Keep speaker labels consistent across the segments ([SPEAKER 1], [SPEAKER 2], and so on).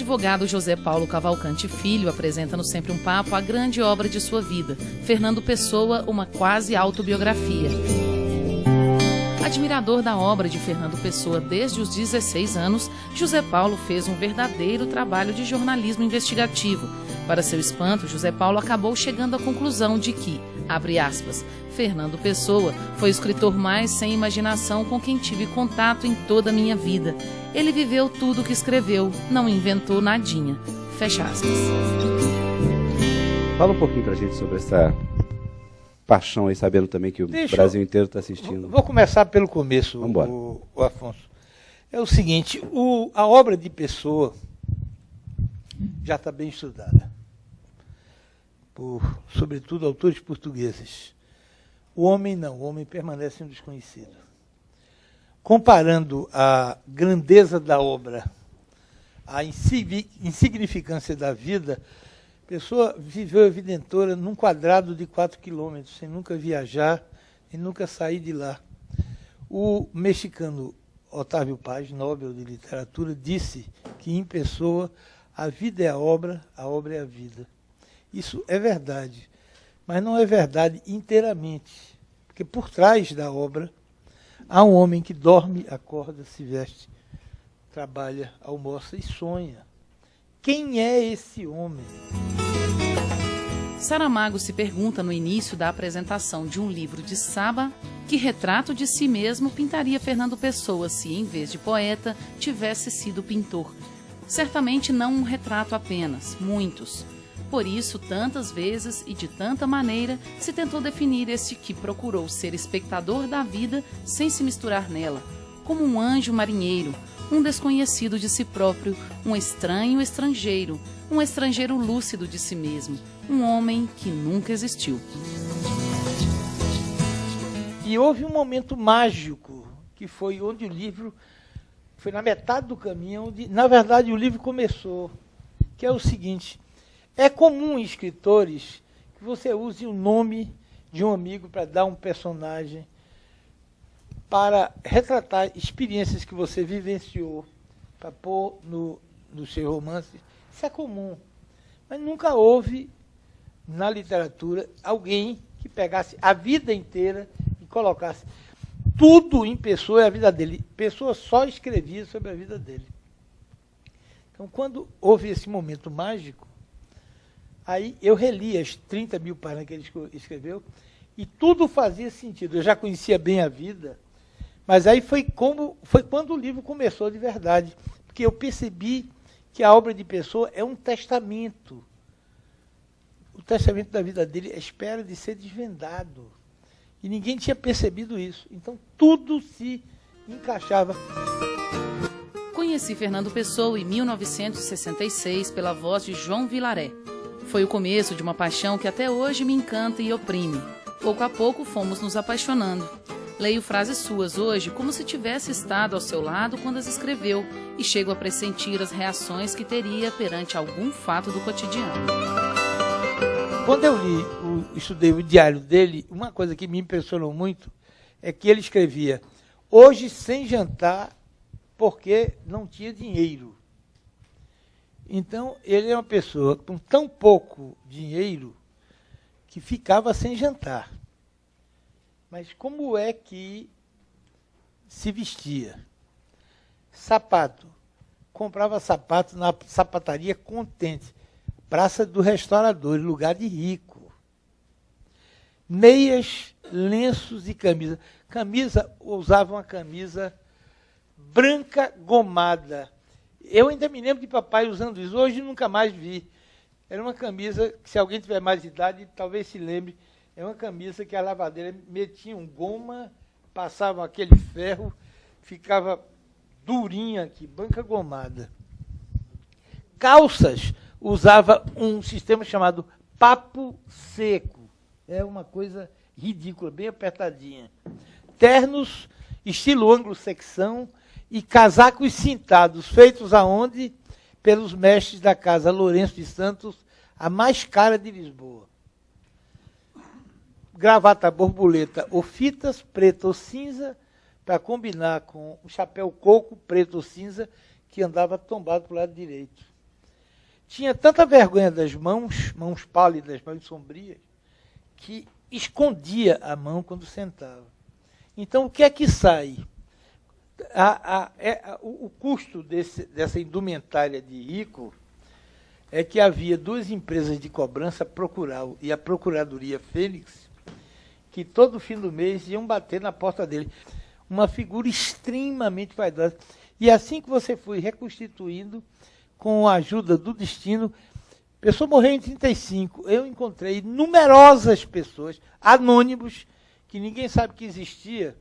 [SPEAKER 1] advogado José Paulo Cavalcante Filho apresenta no Sempre um Papo a grande obra de sua vida, Fernando Pessoa, uma quase autobiografia. Admirador da obra de Fernando Pessoa desde os 16 anos, José Paulo fez um verdadeiro trabalho de jornalismo investigativo. Para seu espanto, José Paulo acabou chegando à conclusão de que, abre aspas, Fernando Pessoa foi o escritor mais sem imaginação com quem tive contato em toda a minha vida. Ele viveu tudo o que escreveu, não inventou nadinha. Fecha aspas.
[SPEAKER 2] Fala um pouquinho pra gente sobre essa paixão aí, sabendo também que o Brasil inteiro está assistindo.
[SPEAKER 3] Vou começar pelo começo, o Afonso. É o seguinte, a obra de Pessoa já está bem estudada, por, sobretudo, autores portugueses. O homem não, o homem permanece um desconhecido. Comparando a grandeza da obra, a insignificância da vida, Pessoa viveu a vida inteira num quadrado de 4 quilômetros, sem nunca viajar e nunca sair de lá. O mexicano Otávio Paz, Nobel de Literatura, disse que em Pessoa a vida é a obra é a vida. Isso é verdade, mas não é verdade inteiramente, porque por trás da obra há um homem que dorme, acorda, se veste, trabalha, almoça e sonha. Quem é esse homem?
[SPEAKER 1] Saramago se pergunta no início da apresentação de um livro de Saba que retrato de si mesmo pintaria Fernando Pessoa se, em vez de poeta, tivesse sido pintor. Certamente não um retrato apenas, muitos. Por isso, tantas vezes e de tanta maneira, se tentou definir este que procurou ser espectador da vida sem se misturar nela, como um anjo marinheiro, um desconhecido de si próprio, um estranho estrangeiro, um estrangeiro lúcido de si mesmo, um homem que nunca existiu.
[SPEAKER 3] E houve um momento mágico, que foi onde o livro, foi na metade do caminho, onde, na verdade, o livro começou, que é o seguinte: é comum em escritores que você use o nome de um amigo para dar um personagem, para retratar experiências que você vivenciou, para pôr no seu romance. Isso é comum. Mas nunca houve, na literatura, alguém que pegasse a vida inteira e colocasse tudo em Pessoa e a vida dele. Pessoa só escrevia sobre a vida dele. Então, quando houve esse momento mágico, aí eu reli as 30 mil páginas que ele escreveu e tudo fazia sentido. Eu já conhecia bem a vida, mas aí foi quando o livro começou de verdade, porque eu percebi que a obra de Pessoa é um testamento. O testamento da vida dele é espera de ser desvendado. E ninguém tinha percebido isso. Então tudo se encaixava.
[SPEAKER 1] Conheci Fernando Pessoa em 1966 pela voz de João Vilaré. Foi o começo de uma paixão que até hoje me encanta e oprime. Pouco a pouco fomos nos apaixonando. Leio frases suas hoje como se tivesse estado ao seu lado quando as escreveu e chego a pressentir as reações que teria perante algum fato do cotidiano.
[SPEAKER 3] Quando eu estudei o diário dele, uma coisa que me impressionou muito é que ele escrevia: hoje sem jantar porque não tinha dinheiro. Então, ele é uma pessoa com tão pouco dinheiro que ficava sem jantar. Mas como é que se vestia? Sapato. Comprava sapato na sapataria Contente, Praça do Restaurador, lugar de rico. Meias, lenços e camisa. Usava uma camisa branca gomada. Eu ainda me lembro de papai usando isso, hoje nunca mais vi. Era uma camisa que, se alguém tiver mais idade, talvez se lembre, é uma camisa que a lavadeira metia um goma, passava aquele ferro, ficava durinha aqui, branca gomada. Calças, usava um sistema chamado papo seco. É uma coisa ridícula, bem apertadinha. Ternos, estilo anglo-saxão, e casacos cintados, feitos aonde? Pelos mestres da casa Lourenço de Santos, a mais cara de Lisboa. Gravata borboleta ou fitas, preta ou cinza, para combinar com o chapéu coco, preto ou cinza, que andava tombado para o lado direito. tinha tanta vergonha das mãos pálidas, mãos sombrias, que escondia a mão quando sentava. Então, o que é que sai? O custo dessa indumentária de rico é que havia duas empresas de cobrança, a Procural e a Procuradoria Fênix, que todo fim do mês iam bater na porta dele. Uma figura extremamente vaidosa. E assim que você foi reconstituindo, com a ajuda do destino, a pessoa morreu em 1935. Eu encontrei numerosas pessoas, anônimos, que ninguém sabe que existia,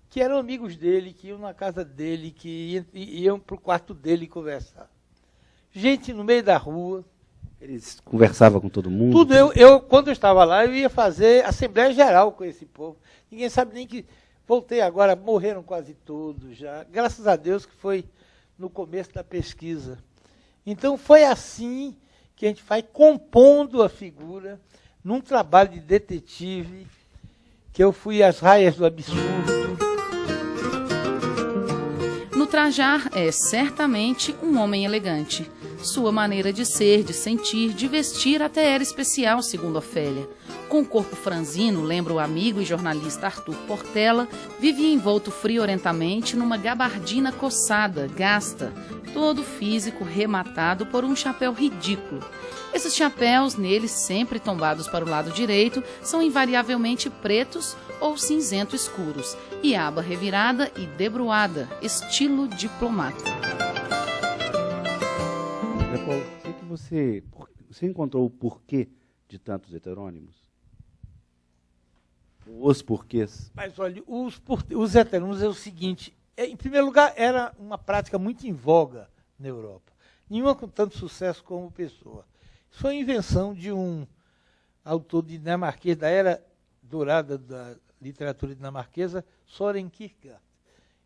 [SPEAKER 3] que eram amigos dele, que iam na casa dele, que iam para o quarto dele conversar. Gente no meio da rua.
[SPEAKER 2] Eles conversavam com todo mundo?
[SPEAKER 3] Tudo. Quando eu estava lá, eu ia fazer Assembleia Geral com esse povo. Ninguém sabe nem que... Voltei agora, morreram quase todos já. Graças a Deus que foi no começo da pesquisa. Então foi assim que a gente vai compondo a figura num trabalho de detetive, que eu fui às raias do absurdo.
[SPEAKER 1] No Trajar é certamente um homem elegante. Sua maneira de ser, de sentir, de vestir até era especial, segundo Ofélia. Com o corpo franzino, lembra o amigo e jornalista Arthur Portela, vivia envolto friorentamente numa gabardina coçada, gasta, todo físico rematado por um chapéu ridículo. Esses chapéus, neles sempre tombados para o lado direito, são invariavelmente pretos ou cinzento escuros, e aba revirada e debruada, estilo diplomata.
[SPEAKER 2] Você encontrou o porquê de tantos heterônimos? Os porquês?
[SPEAKER 3] Mas olha, os heterônimos é o seguinte, em primeiro lugar, era uma prática muito em voga na Europa. Nenhuma com tanto sucesso como Pessoa. Isso foi a invenção de um autor dinamarquês da era dourada da literatura dinamarquesa, Søren Kierkegaard,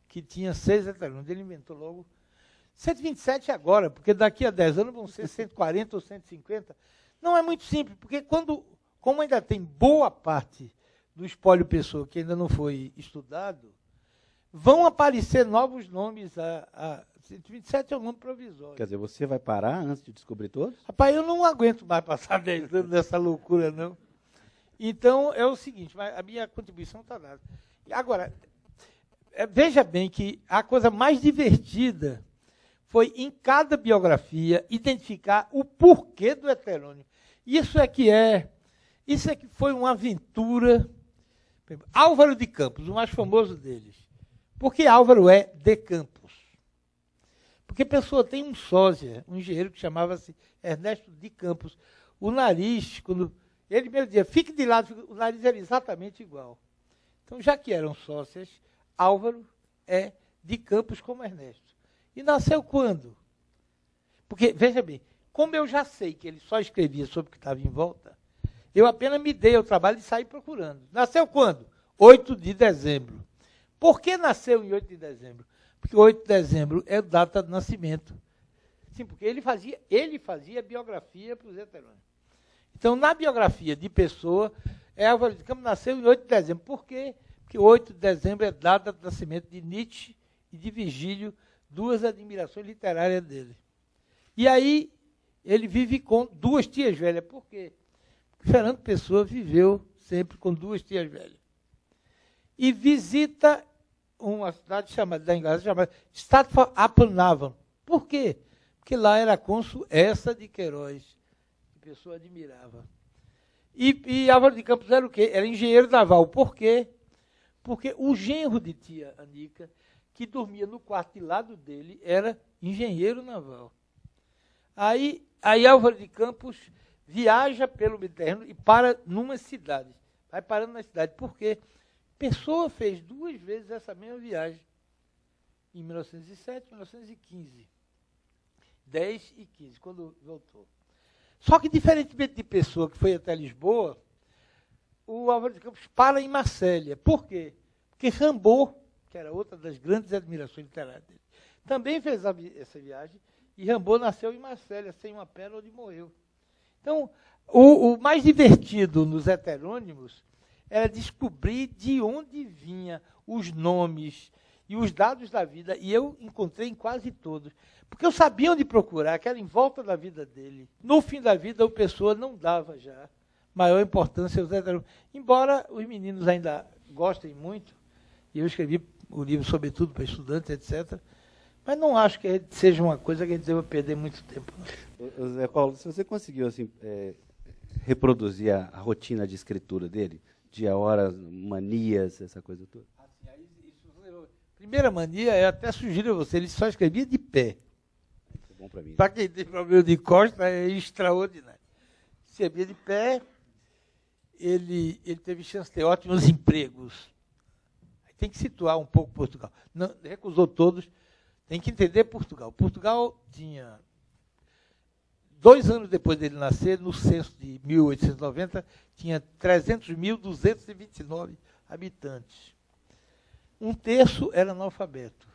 [SPEAKER 3] que tinha 6 heterônimos. Ele inventou logo 127 agora, porque daqui a 10 anos vão ser 140 ou 150. Não é muito simples, porque como ainda tem boa parte do espólio Pessoa que ainda não foi estudado, vão aparecer novos nomes. 127 é um nome provisório.
[SPEAKER 2] Quer dizer, você vai parar antes de descobrir todos?
[SPEAKER 3] Rapaz, eu não aguento mais passar 10 anos nessa loucura, não. Então, é o seguinte, a minha contribuição está dada. Agora, veja bem que a coisa mais divertida foi, em cada biografia, identificar o porquê do heterônimo. Isso é que foi uma aventura. Álvaro de Campos, o mais famoso deles. Por que Álvaro é de Campos? Porque Pessoa tem um sósia, um engenheiro que chamava-se Ernesto de Campos. O nariz, quando ele mesmo dizia, fique de lado, o nariz era exatamente igual. Então, já que eram sócias, Álvaro é de Campos como Ernesto. E nasceu quando? Porque, veja bem, como eu já sei que ele só escrevia sobre o que estava em volta, eu apenas me dei ao trabalho de sair procurando. Nasceu quando? 8 de dezembro. Por que nasceu em 8 de dezembro? Porque 8 de dezembro é a data de nascimento. Sim, porque ele fazia biografia para os heterônimos. Então, na biografia de Pessoa, Álvaro de Campos nasceu em 8 de dezembro. Por quê? Porque 8 de dezembro é data de nascimento de Nietzsche e de Virgílio, duas admirações literárias dele. E aí, ele vive com 2 tias velhas. Por quê? Porque Fernando Pessoa viveu sempre com 2 tias velhas. E visita uma cidade da Inglaterra chamada Stratford-upon-Avon. Por quê? Porque lá era cônsul essa de Queiroz, que a pessoa admirava. E Álvaro de Campos era o quê? Era engenheiro naval. Por quê? Porque o genro de tia Anica, que dormia no quarto de lado dele, era engenheiro naval. Aí Álvaro de Campos viaja pelo Mediterrâneo e para numa cidade. Vai parando na cidade. Por quê? Pessoa fez 2 vezes essa mesma viagem. Em 1907 e 1915. 10 e 15, quando voltou. Só que, diferentemente de Pessoa, que foi até Lisboa, o Álvaro de Campos para em Marsella. Por quê? Porque Rimbaud, que era outra das grandes admirações literárias dele, também fez essa viagem, e Rimbaud nasceu em Marsella, sem uma perna, onde morreu. Então, o mais divertido nos heterônimos era descobrir de onde vinham os nomes e os dados da vida, e eu encontrei em quase todos, porque eu sabia onde procurar, que era em volta da vida dele. No fim da vida, o Pessoa não dava já maior importância aos heterônimos, embora os meninos ainda gostem muito, e eu escrevi o livro, sobretudo, para estudantes, etc., mas não acho que seja uma coisa que a gente deva perder muito tempo.
[SPEAKER 2] Zé Paulo, se você conseguiu assim, reproduzir a rotina de escritura dele, dia, horas, manias, essa coisa toda?
[SPEAKER 3] Primeira mania, eu até sugiro a você, ele só escrevia de pé.
[SPEAKER 2] Isso é bom para mim.
[SPEAKER 3] Para quem tem problema de costa, é extraordinário. Escrevia de pé, ele teve chance de ter ótimos empregos. Tem que situar um pouco Portugal. Não, recusou todos, tem que entender Portugal. Portugal tinha, 2 anos depois dele nascer, no censo de 1890, tinha 300.229 habitantes. 1/3 era analfabeto.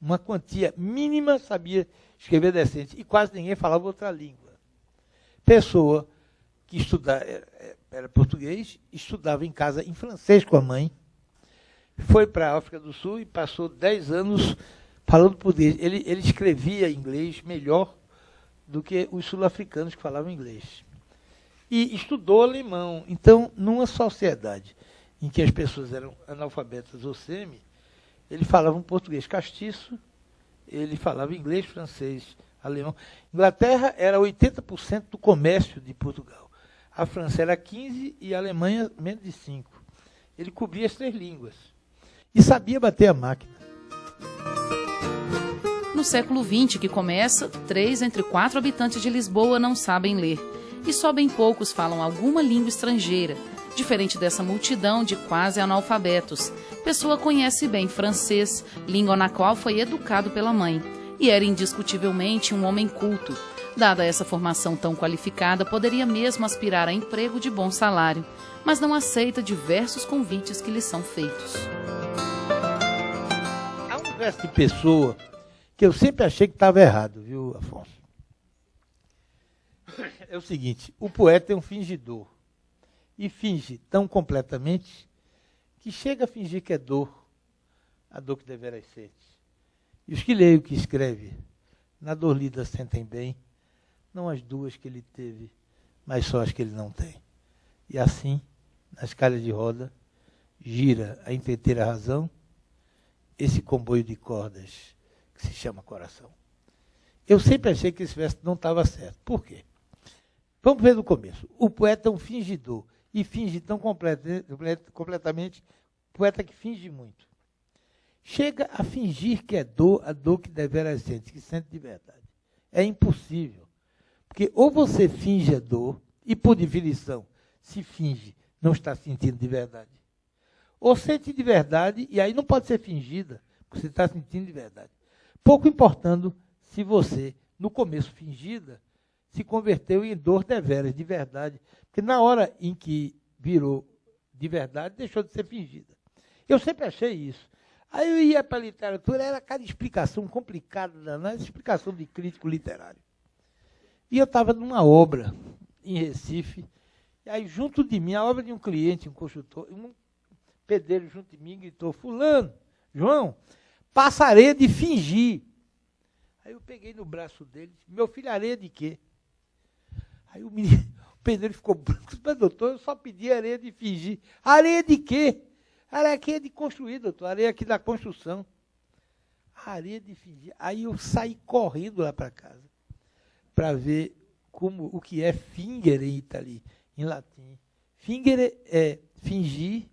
[SPEAKER 3] Uma quantia mínima sabia escrever decente e quase ninguém falava outra língua. Pessoa que estudava, era português, estudava em casa em francês com a mãe, foi para a África do Sul e passou 10 anos falando português. Ele escrevia inglês melhor do que os sul-africanos que falavam inglês. E estudou alemão. Então, numa sociedade em que as pessoas eram analfabetas ou semi, ele falava um português castiço, ele falava inglês, francês, alemão. Inglaterra era 80% do comércio de Portugal. A França era 15% e a Alemanha menos de 5%. Ele cobria as 3 línguas. E sabia bater a máquina.
[SPEAKER 1] No século XX, que começa, 3 entre 4 habitantes de Lisboa não sabem ler. E só bem poucos falam alguma língua estrangeira. Diferente dessa multidão de quase analfabetos, Pessoa conhece bem francês, língua na qual foi educado pela mãe, e era indiscutivelmente um homem culto. Dada essa formação tão qualificada, poderia mesmo aspirar a emprego de bom salário, mas não aceita diversos convites que lhe são feitos.
[SPEAKER 3] Há um verso de Pessoa que eu sempre achei que estava errado, viu, Afonso? É o seguinte, o poeta é um fingidor. E finge tão completamente que chega a fingir que é dor, a dor que deveras sente. E os que leem o que escreve, na dor lida sentem bem, não as duas que ele teve, mas só as que ele não tem. E assim, na escala de roda, gira a inteira razão, esse comboio de cordas que se chama coração. Eu sempre achei que esse verso não estava certo. Por quê? Vamos ver do começo. O poeta é um fingidor. E finge tão completamente, poeta que finge muito. Chega a fingir que é dor, a dor que deveras sente, que sente de verdade. É impossível. Porque ou você finge a dor, e por definição, se finge, não está sentindo de verdade. Ou sente de verdade, e aí não pode ser fingida, porque você está sentindo de verdade. Pouco importando se você, no começo fingida, se converteu em dor deveras, de verdade. Porque na hora em que virou de verdade, deixou de ser fingida. Eu sempre achei isso. Aí eu ia para a literatura, era cada explicação complicada, essa explicação de crítico literário. E eu estava numa obra em Recife, e aí junto de mim, a obra de um cliente, um construtor, um pedreiro junto de mim gritou, fulano, João, passa areia de fingir. Aí eu peguei no braço dele, meu filho, areia de quê? Aí o pedreiro ficou branco, mas doutor, eu só pedi areia de fingir. Areia de quê? Areia aqui é de construir, doutor, areia aqui da construção. Areia de fingir. Aí eu saí correndo lá para casa, para ver o que é fingere em latim. Fingere é fingir,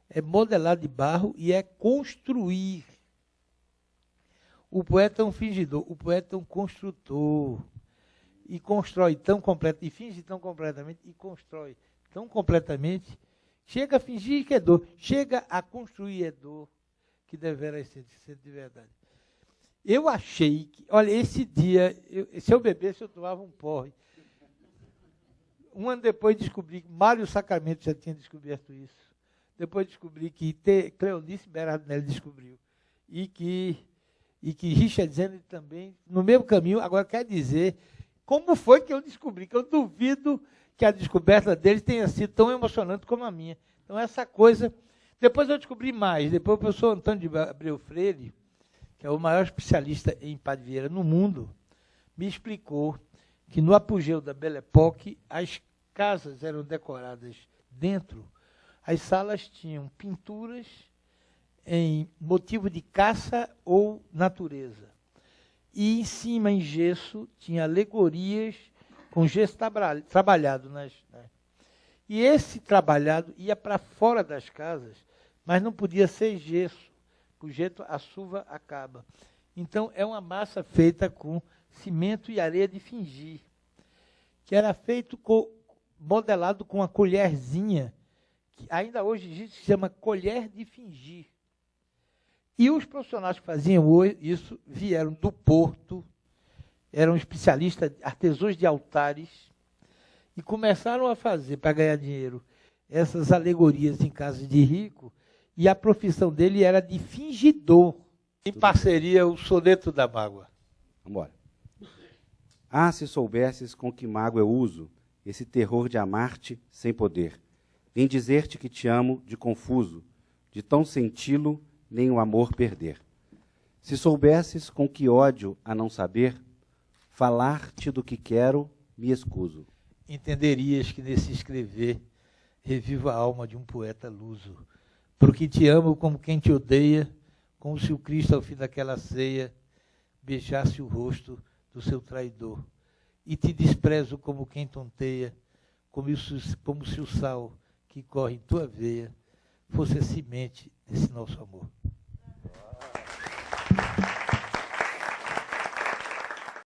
[SPEAKER 3] é modelar de barro e é construir. O poeta é um fingidor, o poeta é um construtor. E constrói tão completamente, e finge tão completamente, e constrói tão completamente, chega a fingir que é dor, chega a construir é dor, que deveras ser de verdade. Eu achei que, olha, esse dia, se eu bebesse, eu tomava um porre. Um ano depois descobri que Mário Sacramento já tinha descoberto isso. Depois descobri que Cleonice Berardelli descobriu. E que Richard Zenner também, no mesmo caminho, agora quer dizer... Como foi que eu descobri? Que eu duvido que a descoberta deles tenha sido tão emocionante como a minha. Então, essa coisa... Depois eu descobri mais. Depois o professor Antônio de Abreu Freire, que é o maior especialista em Padre Vieira no mundo, me explicou que no apogeu da Belle Époque, as casas eram decoradas dentro, as salas tinham pinturas em motivo de caça ou natureza. E em cima, em gesso, tinha alegorias com gesso trabalhado. E esse trabalhado ia para fora das casas, mas não podia ser gesso, por jeito a chuva acaba. Então, é uma massa feita com cimento e areia de fingir, que era feito modelado com uma colherzinha, que ainda hoje existe, que se chama colher de fingir. E os profissionais que faziam isso vieram do Porto, eram especialistas, artesãos de altares, e começaram a fazer, para ganhar dinheiro, essas alegorias em casas de rico, e a profissão dele era de fingidor. Em parceria, o Soneto da Mágoa.
[SPEAKER 2] Vamos embora. Ah, se soubesses com que mágoa eu uso esse terror de amar-te sem poder, em dizer-te que te amo de confuso, de tão senti-lo, nem o amor perder. Se soubesses com que ódio a não saber, falar-te do que quero, me escuso.
[SPEAKER 3] Entenderias que nesse escrever revivo a alma de um poeta luso, porque te amo como quem te odeia, como se o Cristo ao fim daquela ceia beijasse o rosto do seu traidor, e te desprezo como quem tonteia, como se o sal que corre em tua veia fosse a semente desse nosso amor.